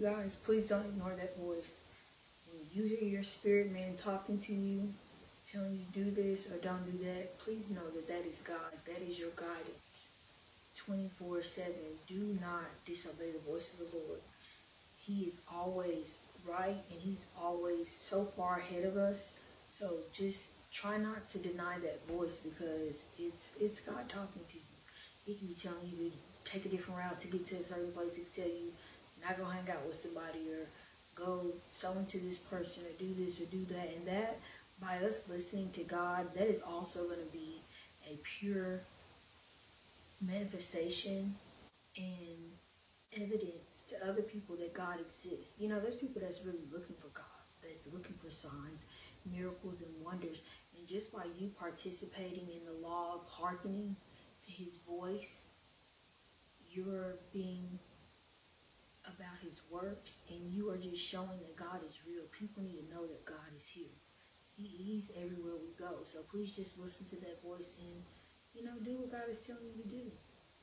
guys, please don't ignore that voice. When you hear your spirit man talking to you, telling you do this or don't do that, please know that that is God. That is your guidance. 24/7. Do not disobey the voice of the Lord. He is always right and he's always so far ahead of us. So just try not to deny that voice, because it's God talking to you. He can be telling you to take a different route to get to a certain place. He can tell you not go hang out with somebody, or go sow into this person, or do this or do that. And that, by us listening to God, that is also going to be a pure manifestation and evidence to other people that God exists. You know, there's people that's really looking for God, that's looking for signs, miracles, and wonders. And just by you participating in the law of hearkening to his voice, you're being about his works, and you are just showing that God is real. People need to know that God is here. He's everywhere we go. So please just listen to that voice and, you know, do what God is telling you to do.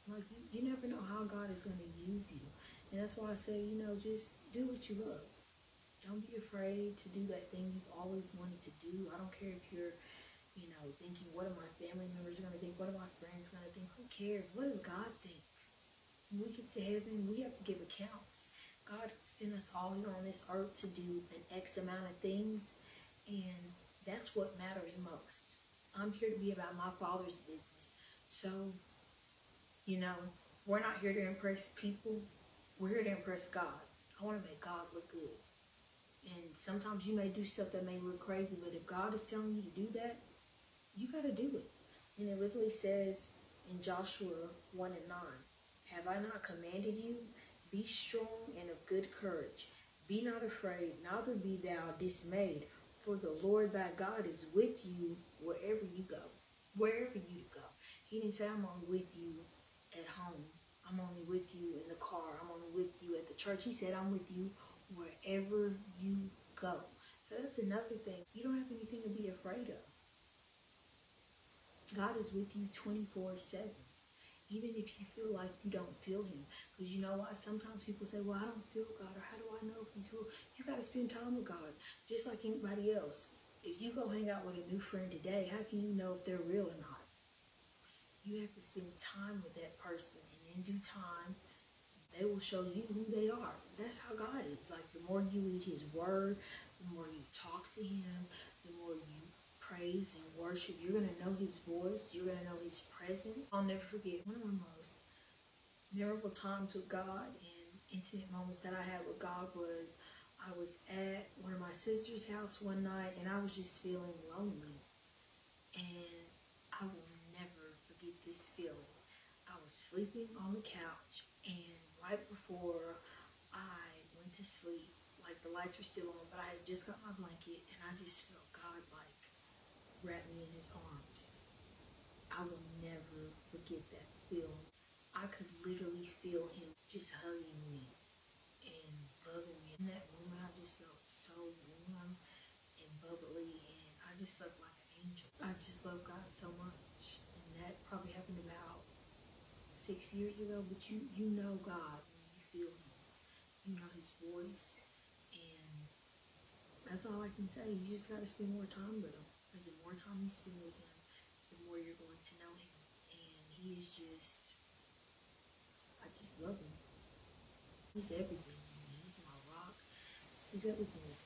Like, you never know how God is going to use you. And that's why I say, you know, just do what you love. Don't be afraid to do that thing you've always wanted to do. I don't care if you're, you know, thinking, what are my family members going to think? What are my friends going to think? Who cares? What does God think? When we get to heaven, we have to give accounts. God sent us all here on this earth to do an X amount of things, and that's what matters most. I'm here to be about my Father's business. So, you know, we're not here to impress people. We're here to impress God. I want to make God look good. And sometimes you may do stuff that may look crazy, but if God is telling you to do that, you got to do it. And it literally says in Joshua 1:9, have I not commanded you? Be strong and of good courage. Be not afraid, neither be thou dismayed, for the Lord thy God is with you wherever you go. Wherever you go. He didn't say, I'm only with you at home. I'm only with you in the car. I'm only with you at the church. He said, I'm with you wherever you go. So that's another thing. You don't have anything to be afraid of. God is with you 24/7. Even if you feel like you don't feel him. Because you know what? Sometimes people say, well, I don't feel God, or how do I know if he's real? You got to spend time with God, just like anybody else. If you go hang out with a new friend today, how can you know if they're real or not? You have to spend time with that person, and in due time, they will show you who they are. That's how God is. Like, the more you read his word, the more you talk to him, the more you praise and worship, you're going to know his voice. You're going to know his presence. I'll never forget one of my most memorable times with God and intimate moments that I had with God was I was at one of my sister's house one night, and I was just feeling lonely. And I will never forget this feeling. I was sleeping on the couch, and right before I went to sleep, like, the lights were still on, but I had just got my blanket, and I just felt God, like, wrap me in his arms. I will never forget that feeling. I could literally feel him just hugging me and loving me. In that moment, I just felt so warm and bubbly, and I just felt like an angel. I just love God so much. And that probably happened about 6 years ago, but you know God when you feel him. You know his voice, and that's all I can say. You just got to spend more time with him. Because the more time you spend with him, the more you're going to know him. And he is just, I just love him. He's everything to me. He's my rock. He's everything.